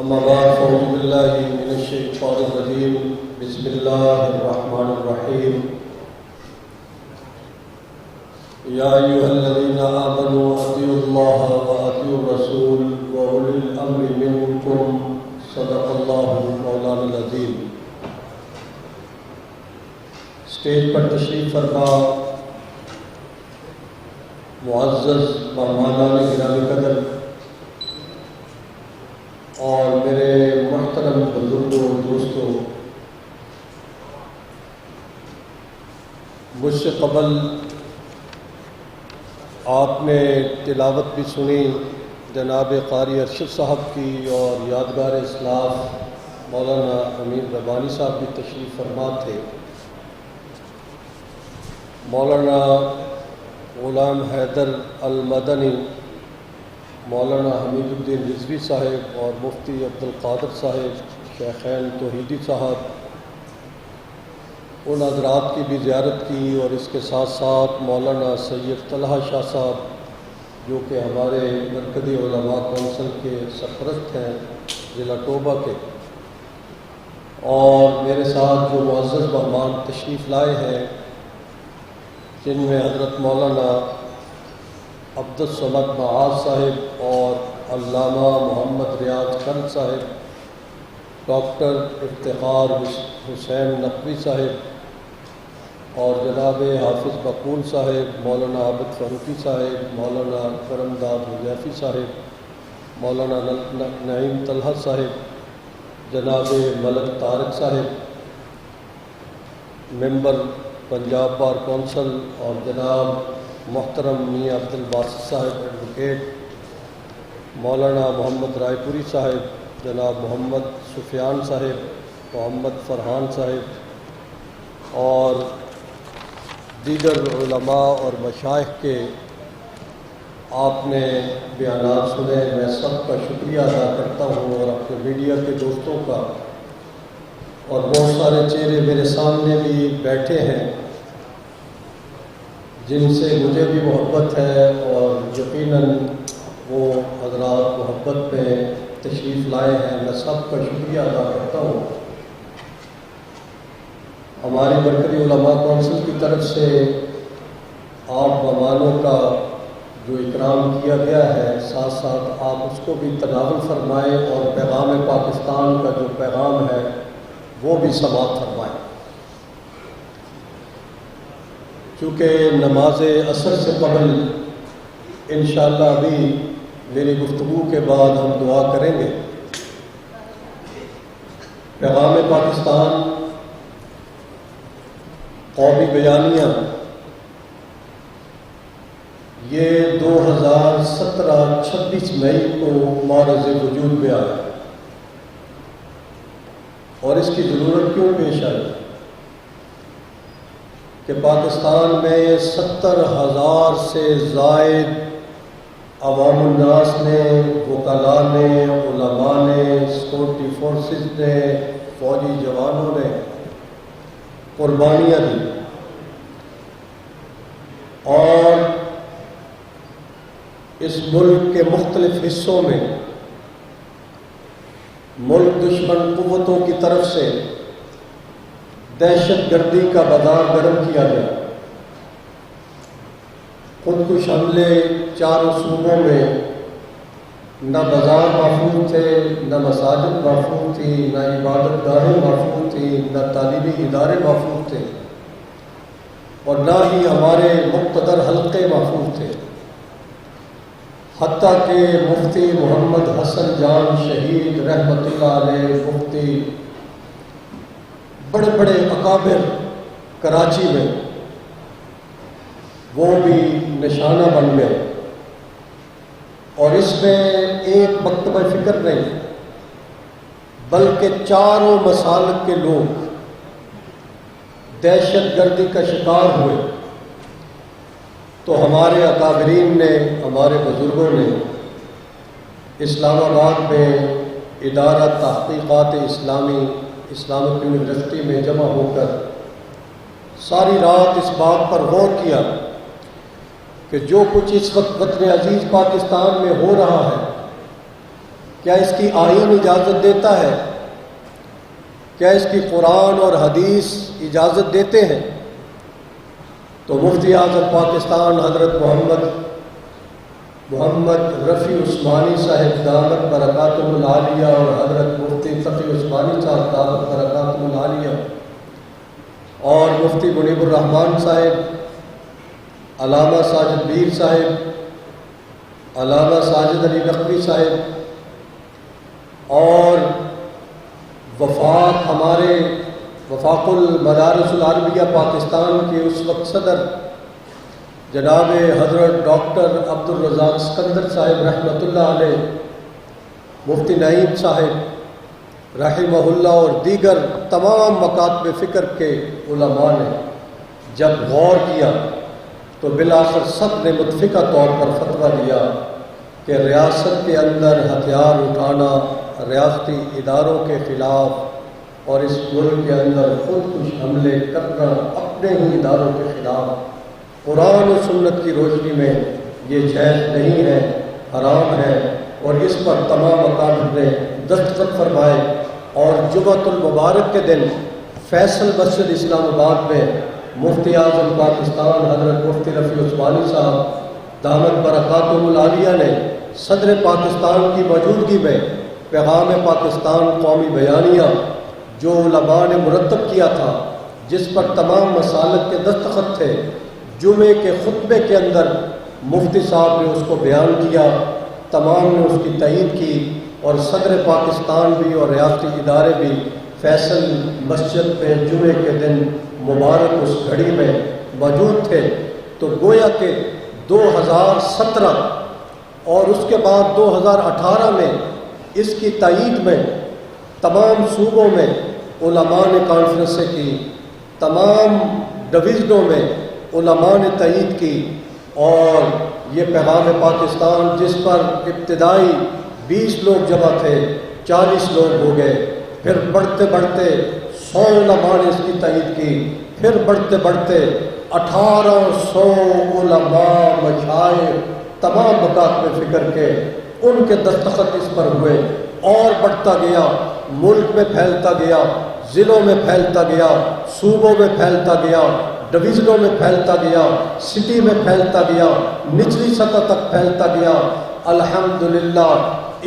أما بعد فأعوذ بالله من الشيطان الرجيم بسم الله الرحمن الرحيم يا أيها الذين آمنوا أطيعوا الله وأطيعوا الرسول وأولي الأمر منكم صدق الله مولانا العظيم۔ اسٹیج پر تشریف فرما معزز مہمانان گرامی قدر اور میرے محترم بزرگوں دوستوں، مجھ سے قبل آپ نے تلاوت بھی سنی جناب قاری ارشد صاحب کی، اور یادگار اسلاف مولانا امین ربانی صاحب بھی تشریف فرما تھے۔ مولانا غلام حیدر المدنی، مولانا حمید الدین رضوی صاحب اور مفتی عبدالقادر صاحب، شیخین توحیدی صاحب، ان حضرات کی بھی زیارت کی، اور اس کے ساتھ ساتھ مولانا سید طلحہ شاہ صاحب جو کہ ہمارے مرکزی علماء کونسل کے سرپرست ہیں ضلع ٹوبہ کے، اور میرے ساتھ جو معزز مہمان تشریف لائے ہیں جن میں حضرت مولانا عبدالصمد معاذ صاحب اور علامہ محمد ریاض خان صاحب، ڈاکٹر افتخار حسین نقوی صاحب، اور جناب حافظ بقول صاحب، مولانا عابد فاروقی صاحب، مولانا کرم داد حذیفی صاحب، مولانا نعیم طلحہ صاحب، جناب ملک طارق صاحب ممبر پنجاب بار کونسل، اور جناب محترم میاں عبد الباسط صاحب ایڈوکیٹ، مولانا محمد رائے پوری صاحب، جناب محمد سفیان صاحب، محمد فرحان صاحب، اور دیگر علماء اور مشائخ کے آپ نے بیانات سنے۔ میں سب کا شکریہ ادا کرتا ہوں، اور اپنے میڈیا کے دوستوں کا، اور بہت سارے چہرے میرے سامنے بھی بیٹھے ہیں جن سے مجھے بھی محبت ہے، اور یقیناً وہ حضرات محبت میں تشریف لائے ہیں۔ میں سب کا شکریہ ادا کرتا ہوں۔ ہماری مرکزی علماء کونسل کی طرف سے آپ مہمانوں کا جو اکرام کیا گیا ہے، ساتھ ساتھ آپ اس کو بھی تناول فرمائیں، اور پیغام پاکستان کا جو پیغام ہے وہ بھی سماعت فرمائیں۔ چونکہ نماز عصر سے قبل انشاءاللہ ابھی میری گفتگو کے بعد ہم دعا کریں گے۔ پیغام پاکستان قومی بیانیہ یہ 2017 26 مئی کو معرض وجود میں آیا، اور اس کی ضرورت کیوں پیش آئی کہ پاکستان میں 70,000 سے زائد عوام الناس نے، وکلاء نے، علماء نے، سیکورٹی فورسز نے، فوجی جوانوں نے قربانیاں دی، اور اس ملک کے مختلف حصوں میں ملک دشمن قوتوں کی طرف سے دہشت گردی کا بازار گرم کیا گیا۔ خودکش حملے چاروں صوبوں میں، نہ بازار محفوظ تھے، نہ مساجد محفوظ تھی، نہ عبادت گاہیں محفوظ تھی، نہ تعلیمی ادارے محفوظ تھے، اور نہ ہی ہمارے مقتدر حلقے محفوظ تھے، حتیٰ کہ مفتی محمد حسن جان شہید رحمۃ اللہ علیہ، مفتی بڑے بڑے اکابر کراچی میں، وہ بھی نشانہ بن گئے۔ اور اس میں ایک مکتبہ فکر نہیں بلکہ چاروں مسالک کے لوگ دہشت گردی کا شکار ہوئے۔ تو ہمارے اکابرین نے، ہمارے بزرگوں نے اسلام آباد میں ادارہ تحقیقات اسلامی اسلامک یونیورسٹی میں جمع ہو کر ساری رات اس بات پر غور کیا کہ جو کچھ اس وقت وطن عزیز پاکستان میں ہو رہا ہے کیا اس کی آئین اجازت دیتا ہے؟ کیا اس کی قرآن اور حدیث اجازت دیتے ہیں؟ تو مفتی اعظم پاکستان حضرت محمد رفیع عثمانی صاحب دامت برکاتہ العالیہ اور حضرت مفتی تقی عثمانی صاحب دامت برکاتہ العالیہ اور مفتی منیب الرحمان صاحب، علامہ ساجد میر صاحب، علامہ ساجد علی نقوی صاحب اور ہمارے وفاق المدارس العربیہ پاکستان کے اس وقت صدر جناب حضرت ڈاکٹر عبد الرزاق اسکندر صاحب رحمۃ اللہ علیہ، مفتی نعیم صاحب رحمہ اللہ اور دیگر تمام مکاتب فکر کے علماء نے جب غور کیا تو بالآخر سب نے متفقہ طور پر فتویٰ دیا کہ ریاست کے اندر ہتھیار اٹھانا ریاستی اداروں کے خلاف اور اس ملک کے اندر خود کش حملے کرنا اپنے ہی اداروں کے خلاف قرآن و سنت کی روشنی میں یہ جائز نہیں ہے، حرام ہے، اور اس پر تمام اکابر نے دستخط فرمائے۔ اور جمعۃ المبارک کے دن فیصل مسجد اسلام آباد میں مفتی اعظم پاکستان حضرت مفتی رفیع عثمانی صاحب دامت برکاتہ العالیہ نے صدر پاکستان کی موجودگی میں پیغام پاکستان قومی بیانیہ جو علماء نے مرتب کیا تھا، جس پر تمام مسالک کے دستخط تھے، جمعے کے خطبے کے اندر مفتی صاحب نے اس کو بیان کیا، تمام نے اس کی تائید کی، اور صدر پاکستان بھی اور ریاستی ادارے بھی فیصل مسجد میں جمعے کے دن مبارک اس گھڑی میں موجود تھے۔ تو گویا کہ 2017 اور اس کے بعد 2018 میں اس کی تائید میں تمام صوبوں میں علماء نے کانفرنسیں کی، تمام ڈویژنوں میں علماء نے تائید کی، اور یہ پیغام پاکستان جس پر ابتدائی 20 لوگ جمع تھے 40 لوگ ہو گئے، پھر بڑھتے بڑھتے 100 علماء نے اس کی تائید کی، پھر بڑھتے بڑھتے 1800 علماء مشائخ تمام مکاتب فکر کے ان کے دستخط اس پر ہوئے، اور بڑھتا گیا، ملک میں پھیلتا گیا، ضلعوں میں پھیلتا گیا، صوبوں میں پھیلتا گیا، ڈویژنوں میں پھیلتا گیا، سٹی میں پھیلتا گیا، نچلی سطح تک پھیلتا گیا۔ الحمدللہ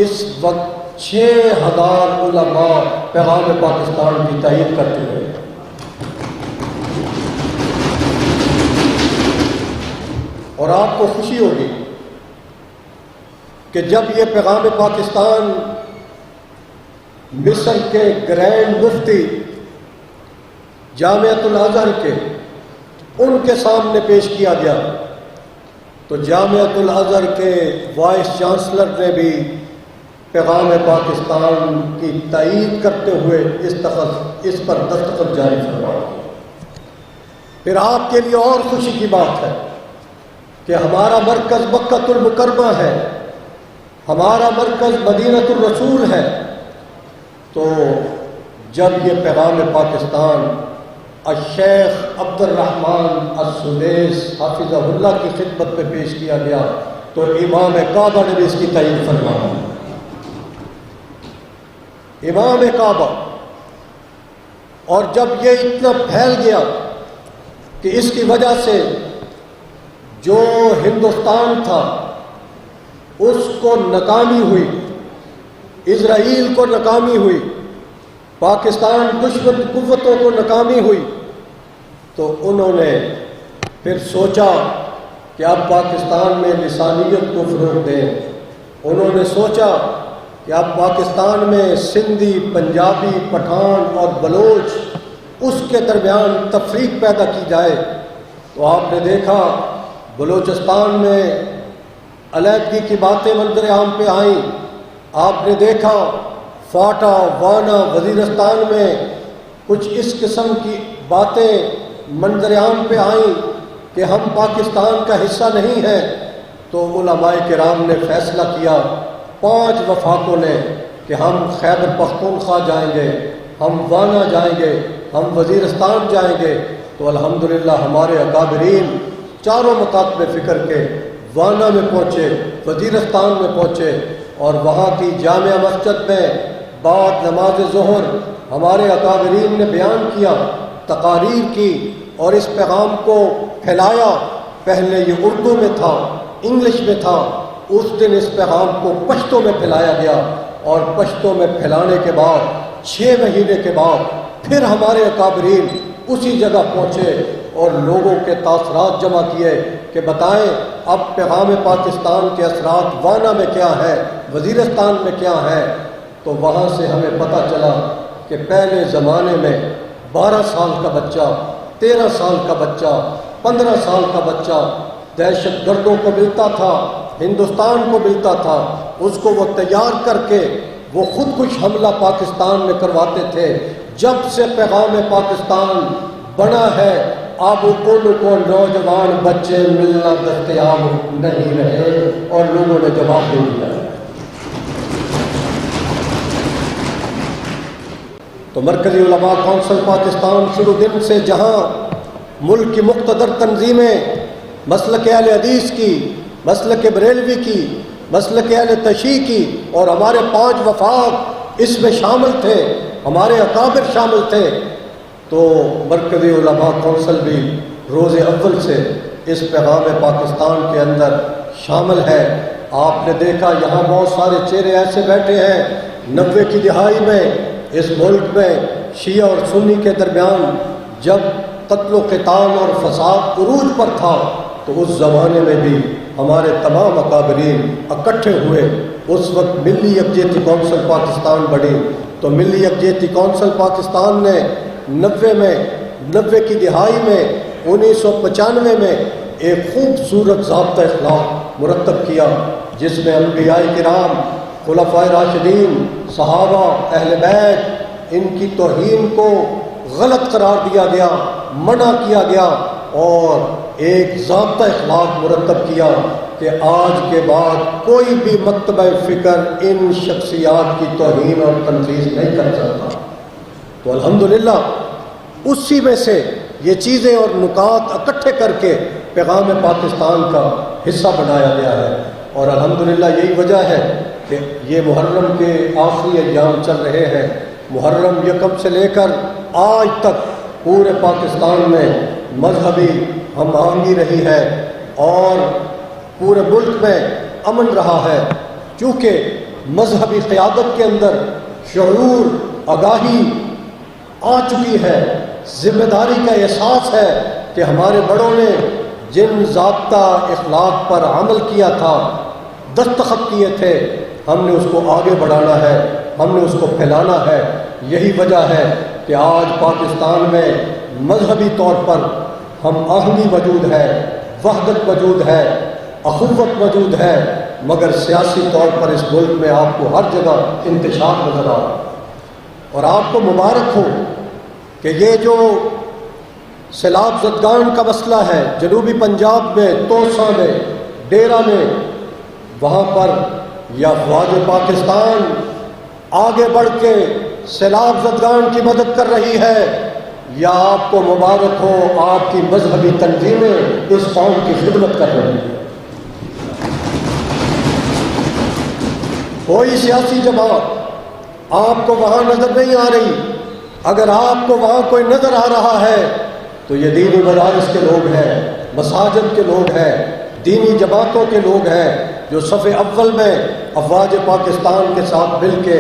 اس وقت 6000 علماء پیغام پاکستان کی تائید کرتے ہوئے، اور آپ کو خوشی ہوگی کہ جب یہ پیغام پاکستان مصر کے گرینڈ مفتی جامعۃ الازہر کے ان کے سامنے پیش کیا گیا تو جامعۃ الازہر کے وائس چانسلر نے بھی پیغام پاکستان کی تائید کرتے ہوئے اس پر دستخط جاری فرمایا۔ پھر آپ کے لیے اور خوشی کی بات ہے کہ ہمارا مرکز مکہ المکرمہ ہے، ہمارا مرکز مدینہ الرسول ہے۔ تو جب یہ پیغام پاکستان الشیخ عبد الرحمن السدیس حافظہ اللہ کی خدمت میں پیش کیا گیا تو امام کعبہ نے بھی اس کی تائید فرمایا۔ امام کعبہ، اور جب یہ اتنا پھیل گیا کہ اس کی وجہ سے جو ہندوستان تھا اس کو ناکامی ہوئی، اسرائیل کو ناکامی ہوئی، پاکستان دشمن قوتوں کو ناکامی ہوئی، تو انہوں نے پھر سوچا کہ اب پاکستان میں لسانیت کو فروغ دیں۔ انہوں نے سوچا کہ اب پاکستان میں سندھی، پنجابی، پٹھان اور بلوچ اس کے درمیان تفریق پیدا کی جائے۔ تو آپ نے دیکھا بلوچستان میں علیحدگی کی باتیں منظر عام پہ آئیں، آپ نے دیکھا فاٹا، وانا، وزیرستان میں کچھ اس قسم کی باتیں منظر عام پہ آئیں کہ ہم پاکستان کا حصہ نہیں ہیں۔ تو علماء کرام نے فیصلہ کیا، 5 وفاقوں نے، کہ ہم خیبر پختونخوا جائیں گے، ہم وانا جائیں گے، ہم وزیرستان جائیں گے۔ تو الحمدللہ ہمارے اکابرین چاروں مکاتب فکر کے وانا میں پہنچے، وزیرستان میں پہنچے، اور وہاں کی جامع مسجد میں بعد نماز ظہر ہمارے اکابرین نے بیان کیا، تقاریر کی اور اس پیغام کو پھیلایا۔ پہلے یہ اردو میں تھا، انگلش میں تھا، اس دن اس پیغام کو پشتو میں پھیلایا گیا، اور پشتو میں پھیلانے کے بعد 6 مہینے کے بعد پھر ہمارے اکابرین اسی جگہ پہنچے اور لوگوں کے تاثرات جمع کیے کہ بتائیں اب پیغام پاکستان کے اثرات وانا میں کیا ہے، وزیرستان میں کیا ہے۔ تو وہاں سے ہمیں پتہ چلا کہ پہلے زمانے میں 12 سال کا بچہ، 13 سال کا بچہ، 15 سال کا بچہ دہشت گردوں کو ملتا تھا، ہندوستان کو ملتا تھا، اس کو وہ تیار کر کے وہ خود کش حملہ پاکستان میں کرواتے تھے۔ جب سے پیغام پاکستان بنا ہے اب ان کو نوجوان بچے ملنا دستیاب نہیں رہے اور لوگوں نے جواب دے دیا۔ تو مرکزی علماء کونسل پاکستان شروع دن سے جہاں ملک کی مقتدر تنظیمیں مسلک اہل حدیث کی، مسلک بریلوی کی، مسلک اہل تشیع کی اور ہمارے 5 وفاد اس میں شامل تھے، ہمارے اکابر شامل تھے، تو مرکزی علماء کونسل بھی روز اول سے اس پیغام پاکستان کے اندر شامل ہے۔ آپ نے دیکھا یہاں بہت سارے چہرے ایسے بیٹھے ہیں 90 کی دہائی میں اس ملک میں شیعہ اور سنی کے درمیان جب قتل و قتال اور فساد عروج پر تھا تو اس زمانے میں بھی ہمارے تمام اکابرین اکٹھے ہوئے۔ اس وقت ملی یکجہتی کونسل پاکستان بڑھی، تو ملی یکجہتی کونسل پاکستان نے 90 کی دہائی میں 1995 میں ایک خوبصورت ضابطہ اخلاق مرتب کیا جس میں انبیاء کرام، خلفائے راشدین، صحابہ، اہل بیت، ان کی توہین کو غلط قرار دیا گیا، منع کیا گیا، اور ایک ضابطہ اخلاق مرتب کیا کہ آج کے بعد کوئی بھی مکتبہ فکر ان شخصیات کی توہین اور تنقید نہیں کر سکتا۔ تو الحمدللہ اسی میں سے یہ چیزیں اور نکات اکٹھے کر کے پیغام پاکستان کا حصہ بنایا گیا ہے، اور الحمدللہ یہی وجہ ہے کہ یہ محرم کے آخری ایام چل رہے ہیں۔ محرم یکم سے لے کر آج تک پورے پاکستان میں مذہبی ہم آہنگی رہی ہے اور پورے ملک میں امن رہا ہے، چونکہ مذہبی قیادت کے اندر شعور، آگاہی آ چکی ہے، ذمہ داری کا احساس ہے کہ ہمارے بڑوں نے جن ضابطہ اخلاق پر عمل کیا تھا، دستخط کیے تھے، ہم نے اس کو آگے بڑھانا ہے، ہم نے اس کو پھیلانا ہے۔ یہی وجہ ہے کہ آج پاکستان میں مذہبی طور پر ہم آہنگی موجود ہے، وحدت موجود ہے، اخوت موجود ہے، مگر سیاسی طور پر اس ملک میں آپ کو ہر جگہ انتشار نظر آ رہا ہے۔ اور آپ کو مبارک ہو کہ یہ جو سیلاب زدگان کا مسئلہ ہے جنوبی پنجاب میں، توسا میں، ڈیرہ میں، وہاں پر یا افواج پاکستان آگے بڑھ کے سیلاب زدگان کی مدد کر رہی ہے، یا آپ کو مبارک ہو آپ کی مذہبی تنظیمیں اس قوم کی خدمت کر رہی ہیں۔ کوئی سیاسی جماعت آپ کو وہاں نظر نہیں آ رہی، اگر آپ کو وہاں کوئی نظر آ رہا ہے تو یہ دینی مدارس کے لوگ ہیں، مساجد کے لوگ ہیں، دینی جماعتوں کے لوگ ہیں جو صف اول میں افواج پاکستان کے ساتھ مل کے،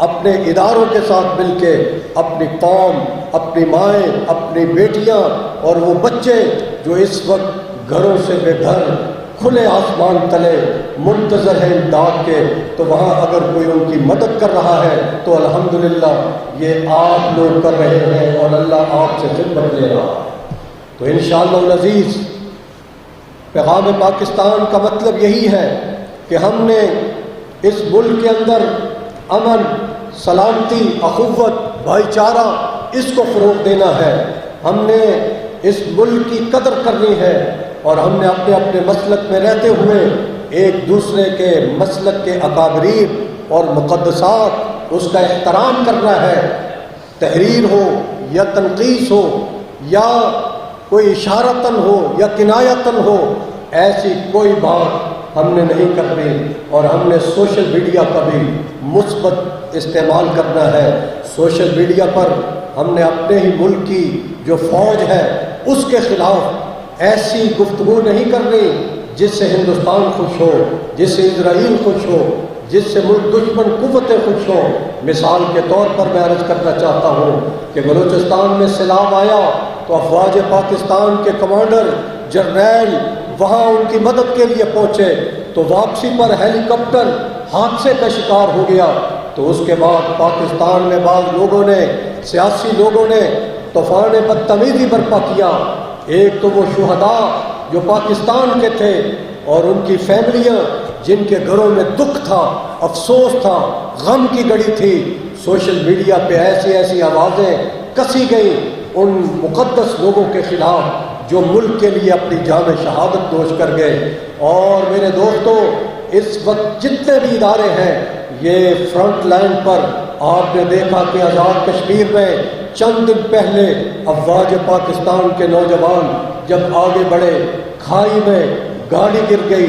اپنے اداروں کے ساتھ مل کے، اپنی قوم، اپنی مائیں، اپنی بیٹیاں اور وہ بچے جو اس وقت گھروں سے بے گھر کھلے آسمان تلے منتظر ہے امداد کے، تو وہاں اگر کوئی ان کی مدد کر رہا ہے تو الحمدللہ یہ آپ لوگ کر رہے ہیں اور اللہ آپ سے خدمت لے رہا ہے۔ تو انشاءاللہ العزیز پیغام پاکستان کا مطلب یہی ہے کہ ہم نے اس ملک کے اندر امن، سلامتی، اخوت، بھائی چارہ اس کو فروغ دینا ہے، ہم نے اس ملک کی قدر کرنی ہے، اور ہم نے اپنے اپنے مسلک میں رہتے ہوئے ایک دوسرے کے مسلک کے اکابرین اور مقدسات اس کا احترام کرنا ہے۔ تحریر ہو یا تنقیص ہو یا کوئی اشارتاً ہو یا کنایتاً ہو، ایسی کوئی بات ہم نے نہیں کرنی، اور ہم نے سوشل میڈیا کا بھی مثبت استعمال کرنا ہے۔ سوشل میڈیا پر ہم نے اپنے ہی ملک کی جو فوج ہے اس کے خلاف ایسی گفتگو نہیں کرنی جس سے ہندوستان خوش ہو، جس سے اسرائیل خوش ہو، جس سے ملک دشمن قوتیں خوش ہوں۔ مثال کے طور پر میں عرض کرنا چاہتا ہوں کہ بلوچستان میں سیلاب آیا تو افواج پاکستان کے کمانڈر جرنیل وہاں ان کی مدد کے لیے پہنچے، تو واپسی پر ہیلی کاپٹر حادثے کا شکار ہو گیا، تو اس کے بعد پاکستان میں بعض لوگوں نے، سیاسی لوگوں نے طوفان بدتمیزی برپا کیا۔ ایک تو وہ شہداء جو پاکستان کے تھے اور ان کی فیملیاں جن کے گھروں میں دکھ تھا، افسوس تھا، غم کی گھڑی تھی، سوشل میڈیا پہ ایسی آوازیں کسی گئیں ان مقدس لوگوں کے خلاف جو ملک کے لیے اپنی جان شہادت نوش کر گئے۔ اور میرے دوستو، اس وقت جتنے بھی ادارے ہیں یہ فرنٹ لائن پر، آپ نے دیکھا کہ آزاد کشمیر میں چند دن پہلے افواج پاکستان کے نوجوان جب آگے بڑھے، کھائی میں گاڑی گر گئی،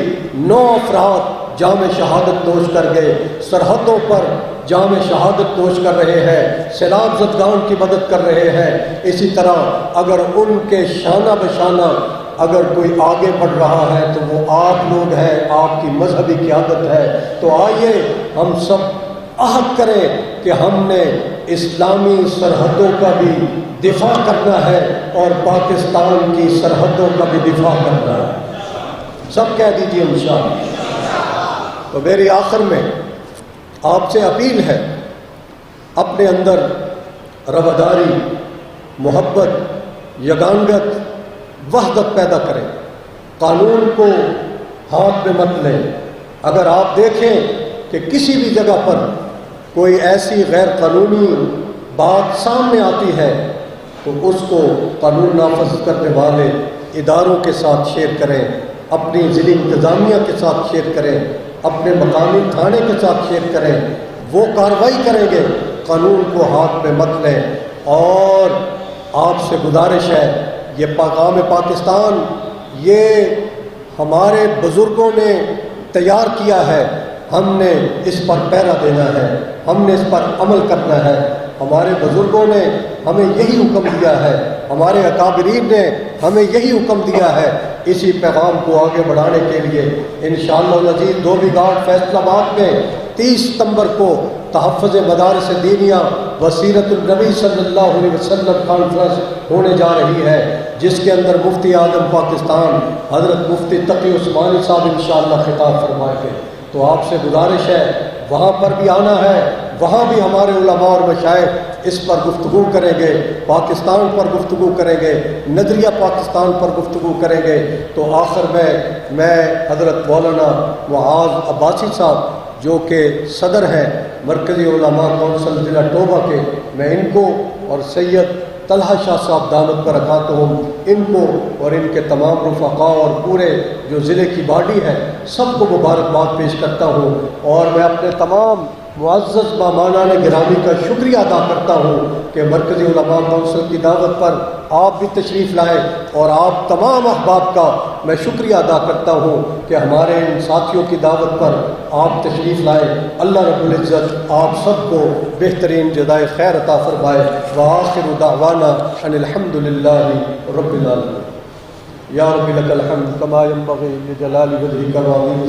9 افراد جام شہادت نوش کر گئے، سرحدوں پر جام شہادت نوش کر رہے ہیں، سیلاب زدگان کی مدد کر رہے ہیں۔ اسی طرح اگر ان کے شانہ بشانہ اگر کوئی آگے بڑھ رہا ہے تو وہ آپ لوگ ہیں، آپ کی مذہبی قیادت ہے۔ تو آئیے ہم سب عہد کریں کہ ہم نے اسلامی سرحدوں کا بھی دفاع کرنا ہے اور پاکستان کی سرحدوں کا بھی دفاع کرنا ہے۔ سب کہہ دیجئے انشاءاللہ۔ تو میری آخر میں آپ سے اپیل ہے، اپنے اندر رواداری، محبت، یگانگت، وحدت پیدا کریں، قانون کو ہاتھ میں مت لیں۔ اگر آپ دیکھیں کہ کسی بھی جگہ پر کوئی ایسی غیر قانونی بات سامنے آتی ہے تو اس کو قانون نافذ کرنے والے اداروں کے ساتھ شیئر کریں، اپنی ضلعی انتظامیہ کے ساتھ شیئر کریں، اپنے مقامی تھانے کے ساتھ شیئر کریں، وہ کارروائی کریں گے، قانون کو ہاتھ میں مت لیں۔ اور آپ سے گزارش ہے، یہ پیغام پاکستان یہ ہمارے بزرگوں نے تیار کیا ہے، ہم نے اس پر پہرا دینا ہے، ہم نے اس پر عمل کرنا ہے۔ ہمارے بزرگوں نے ہمیں یہی حکم دیا ہے، ہمارے اکابرین نے ہمیں یہی حکم دیا ہے۔ اسی پیغام کو آگے بڑھانے کے لیے انشاءاللہ العزیز دھوبی گھاٹ فیصل آباد میں 30 ستمبر کو تحفظ مدارس دینیہ وسیرت النبی صلی اللہ علیہ وسلم کانفرنس ہونے جا رہی ہے، جس کے اندر مفتی اعظم پاکستان حضرت مفتی تقی عثمانی صاحب انشاءاللہ خطاب فرمائیں گے۔ تو آپ سے گزارش ہے وہاں پر بھی آنا ہے، وہاں بھی ہمارے علماء اور مشائخ اس پر گفتگو کریں گے، پاکستان پر گفتگو کریں گے، نظریہ پاکستان پر گفتگو کریں گے۔ تو آخر میں حضرت مولانا معاذ عباسی صاحب جو کہ صدر ہیں مرکزی علماء کونسل ضلع ٹوبہ کے، میں ان کو اور سید طلحہ شاہ صاحب دامت برکاتہم ان کو اور ان کے تمام رفقاء اور پورے جو ضلع کی باڈی ہے سب کو مبارکباد پیش کرتا ہوں، اور میں اپنے تمام معزز مہمانان گرامی کا شکریہ ادا کرتا ہوں کہ مرکزی علماء کونسل کی دعوت پر آپ بھی تشریف لائے، اور آپ تمام احباب کا میں شکریہ ادا کرتا ہوں کہ ہمارے ان ساتھیوں کی دعوت پر آپ تشریف لائے۔ اللہ رب العزت آپ سب کو بہترین جزائے خیر عطا فرمائے۔ وآخر دعوانا ان الحمد للہ رب العالمین۔ یا رب لک الحمد کما ینبغی لجلال وجہک وعظیم